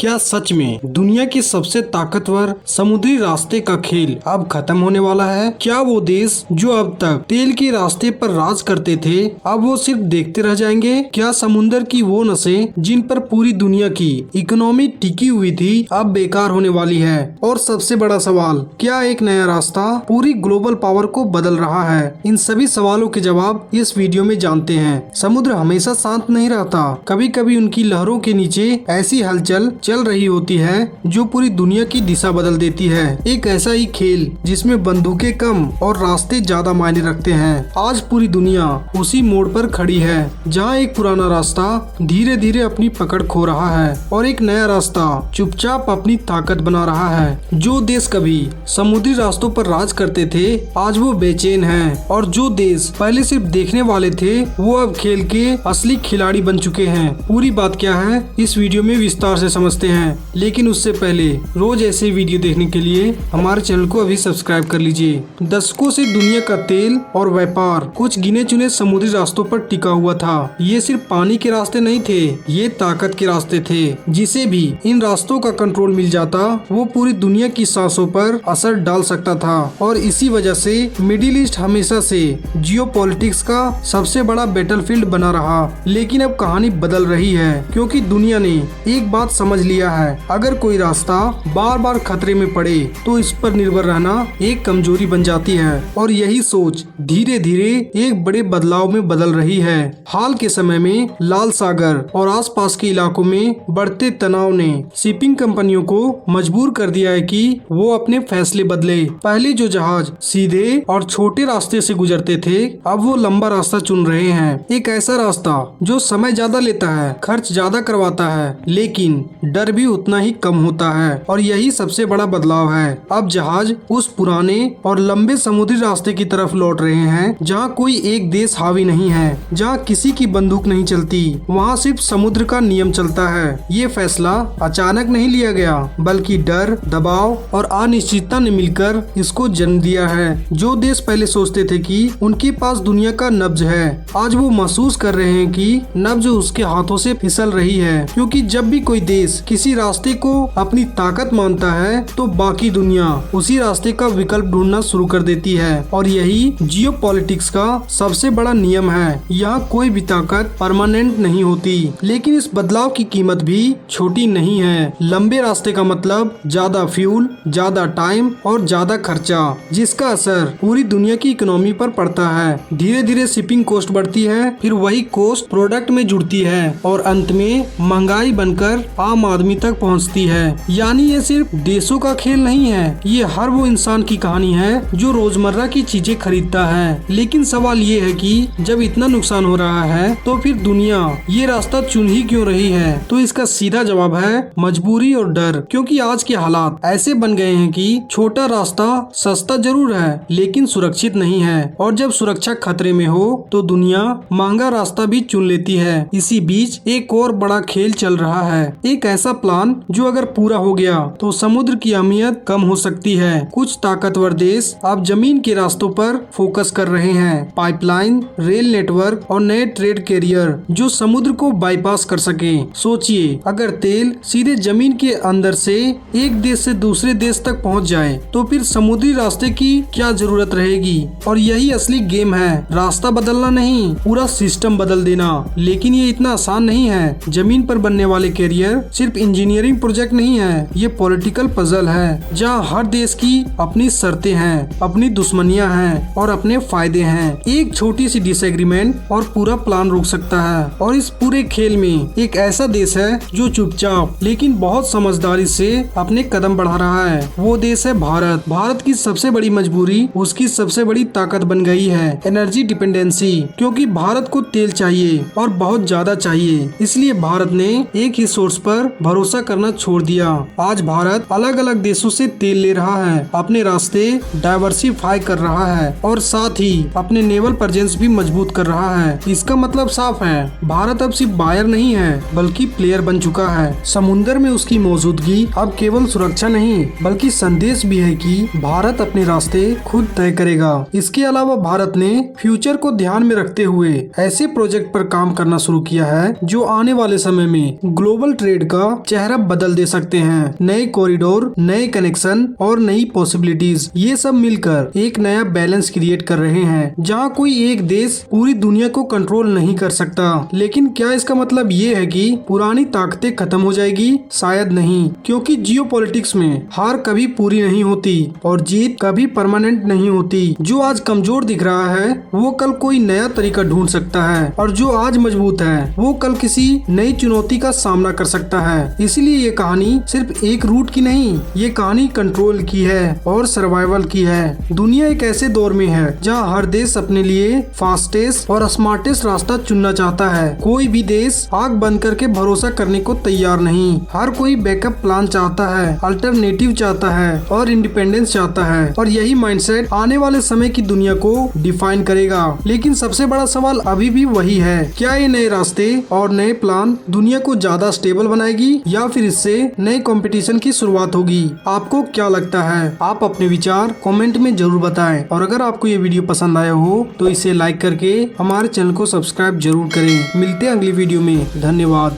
क्या सच में दुनिया के सबसे ताकतवर समुद्री रास्ते का खेल अब खत्म होने वाला है? क्या वो देश जो अब तक तेल के रास्ते पर राज करते थे अब वो सिर्फ देखते रह जाएंगे? क्या समुद्र की वो नसें जिन पर पूरी दुनिया की इकोनॉमी टिकी हुई थी अब बेकार होने वाली है? और सबसे बड़ा सवाल, क्या एक नया रास्ता पूरी ग्लोबल पावर को बदल रहा है? इन सभी सवालों के जवाब इस वीडियो में जानते हैं। समुद्र हमेशा शांत नहीं रहता, कभी कभी उनकी लहरों के नीचे ऐसी हलचल चल रही होती है जो पूरी दुनिया की दिशा बदल देती है। एक ऐसा ही खेल जिसमें बंदूकें कम और रास्ते ज्यादा मायने रखते हैं। आज पूरी दुनिया उसी मोड़ पर खड़ी है जहां एक पुराना रास्ता धीरे धीरे अपनी पकड़ खो रहा है और एक नया रास्ता चुपचाप अपनी ताकत बना रहा है। जो देश कभी समुद्री रास्तों पर राज करते थे आज वो बेचैन हैं, और जो देश पहले सिर्फ देखने वाले थे वो अब खेल के असली खिलाड़ी बन चुके हैं। पूरी बात क्या है इस वीडियो में विस्तार से समझते हैं, लेकिन उससे पहले रोज ऐसे वीडियो देखने के लिए हमारे चैनल को अभी सब्सक्राइब कर लीजिए। दशकों से दुनिया का तेल और व्यापार कुछ गिने चुने समुद्री रास्तों पर टिका हुआ था। ये सिर्फ पानी के रास्ते नहीं थे, ये ताकत के रास्ते थे। जिसे भी इन रास्तों का कंट्रोल मिल जाता वो पूरी दुनिया की सांसों पर असर डाल सकता था, और इसी वजह से मिडिल ईस्ट हमेशा से जियोपॉलिटिक्स का सबसे बड़ा बैटलफील्ड बना रहा। लेकिन अब कहानी बदल रही है, क्योंकि दुनिया ने एक बात समझ लिया है, अगर कोई रास्ता बार बार खतरे में पड़े तो इस पर निर्भर रहना एक कमजोरी बन जाती है। और यही सोच धीरे धीरे एक बड़े बदलाव में बदल रही है। हाल के समय में लाल सागर और आसपास के इलाकों में बढ़ते तनाव ने शिपिंग कंपनियों को मजबूर कर दिया है कि वो अपने फैसले बदले। पहले जो जहाज सीधे और छोटे रास्ते से गुजरते थे अब वो लंबा रास्ता चुन रहे हैं। एक ऐसा रास्ता जो समय ज्यादा लेता है, खर्च ज्यादा करवाता है, लेकिन डर भी उतना ही कम होता है। और यही सबसे बड़ा बदलाव है। अब जहाज उस पुराने और लंबे समुद्री रास्ते की तरफ लौट रहे हैं जहाँ कोई एक देश हावी नहीं है, जहाँ किसी की बंदूक नहीं चलती, वहाँ सिर्फ समुद्र का नियम चलता है। ये फैसला अचानक नहीं लिया गया, बल्कि डर, दबाव और अनिश्चितता ने मिलकर इसको जन्म दिया है। जो देश पहले सोचते थे कि उनके पास दुनिया का नब्ज है, आज वो महसूस कर रहे हैं कि नब्ज उसके हाथों से फिसल रही है। क्योंकि जब भी कोई देश किसी रास्ते को अपनी ताकत मानता है तो बाकी दुनिया उसी रास्ते का विकल्प ढूंढना शुरू कर देती है। और यही जियोपॉलिटिक्स का सबसे बड़ा नियम है। यहाँ कोई भी ताकत परमानेंट नहीं होती, लेकिन इस बदलाव की कीमत भी छोटी नहीं है। लंबे रास्ते का मतलब ज्यादा फ्यूल, ज्यादा टाइम और ज्यादा खर्चा, जिसका असर पूरी दुनिया की इकोनॉमी पर पड़ता है। धीरे धीरे शिपिंग कॉस्ट बढ़ती है, फिर वही कॉस्ट प्रोडक्ट में जुड़ती है और अंत में महंगाई बनकर आम आदमी तक पहुंचती है। यानी ये सिर्फ देशों का खेल नहीं है, ये हर वो इंसान की कहानी है जो रोजमर्रा की चीजें खरीदता है। लेकिन सवाल ये है कि जब इतना नुकसान हो रहा है तो फिर दुनिया ये रास्ता चुन ही क्यों रही है? तो इसका सीधा जवाब है मजबूरी और डर। क्योंकि आज के हालात ऐसे बन गए हैं कि छोटा रास्ता सस्ता जरूर है लेकिन सुरक्षित नहीं है, और जब सुरक्षा खतरे में हो तो दुनिया महंगा रास्ता भी चुन लेती है। इसी बीच एक और बड़ा खेल चल रहा है, एक ऐसा प्लान जो अगर पूरा हो गया तो समुद्र की अहमियत कम हो सकती है। कुछ ताकतवर देश अब जमीन के रास्तों पर फोकस कर रहे हैं, पाइपलाइन, रेल नेटवर्क और नए ट्रेड कैरियर जो समुद्र को बाईपास कर सके। सोचिए, अगर तेल सीधे जमीन के अंदर से एक देश से दूसरे देश तक पहुंच जाए तो फिर समुद्री रास्ते की क्या जरूरत रहेगी? और यही असली गेम है, रास्ता बदलना नहीं, पूरा सिस्टम बदल देना। लेकिन ये इतना आसान नहीं है। जमीन पर बनने वाले कैरियर सिर्फ इंजीनियरिंग प्रोजेक्ट नहीं है, ये पॉलिटिकल पजल है जहाँ हर देश की अपनी शर्तें हैं, अपनी दुश्मनियां हैं और अपने फायदे हैं। एक छोटी सी डिसएग्रीमेंट और पूरा प्लान रुक सकता है। और इस पूरे खेल में एक ऐसा देश है जो चुपचाप लेकिन बहुत समझदारी से अपने कदम बढ़ा रहा है, वो देश है भारत। भारत की सबसे बड़ी मजबूरी उसकी सबसे बड़ी ताकत बन गई है, एनर्जी डिपेंडेंसी। क्योंकि भारत को तेल चाहिए और बहुत ज्यादा चाहिए, इसलिए भारत ने एक ही सोर्स पर भरोसा करना छोड़ दिया। आज भारत अलग अलग देशों से तेल ले रहा है, अपने रास्ते डाइवर्सिफाई कर रहा है और साथ ही अपने नेवल प्रेजेंस भी मजबूत कर रहा है। इसका मतलब साफ है, भारत अब सिर्फ बायर नहीं है बल्कि प्लेयर बन चुका है। समुद्र में उसकी मौजूदगी अब केवल सुरक्षा नहीं बल्कि संदेश भी है कि भारत अपने रास्ते खुद तय करेगा। इसके अलावा भारत ने फ्यूचर को ध्यान में रखते हुए ऐसे प्रोजेक्ट पर काम करना शुरू किया है जो आने वाले समय में ग्लोबल ट्रेड का चेहरा बदल दे सकते हैं। नए कॉरिडोर, नए कनेक्शन और नई पॉसिबिलिटीज, ये सब मिलकर एक नया बैलेंस क्रिएट कर रहे हैं, जहां कोई एक देश पूरी दुनिया को कंट्रोल नहीं कर सकता। लेकिन क्या इसका मतलब ये है कि पुरानी ताकतें खत्म हो जाएगी? शायद नहीं, क्योंकि जियोपॉलिटिक्स में हार कभी पूरी नहीं होती और जीत कभी परमानेंट नहीं होती। जो आज कमजोर दिख रहा है वो कल कोई नया तरीका ढूंढ सकता है, और जो आज मजबूत है वो कल किसी नई चुनौती का सामना कर सकता है। इसीलिए ये कहानी सिर्फ एक रूट की नहीं, ये कहानी कंट्रोल की है और सर्वाइवल की है। दुनिया एक ऐसे दौर में है जहाँ हर देश अपने लिए फास्टेस्ट और स्मार्टेस्ट रास्ता चुनना चाहता है। कोई भी देश आंख बंद करके भरोसा करने को तैयार नहीं। हर कोई बैकअप प्लान चाहता है, अल्टरनेटिव चाहता है और इंडिपेंडेंस चाहता है। और यही माइंडसेट आने वाले समय की दुनिया को डिफाइन करेगा। लेकिन सबसे बड़ा सवाल अभी भी वही है, क्या ये नए रास्ते और नए प्लान दुनिया को ज्यादा स्टेबल बनाएगी या फिर इससे नए कंपटीशन की शुरुआत होगी? आपको क्या लगता है? आप अपने विचार कमेंट में जरूर बताएं। और अगर आपको ये वीडियो पसंद आया हो तो इसे लाइक करके हमारे चैनल को सब्सक्राइब जरूर करें। मिलते हैं अगली वीडियो में। धन्यवाद।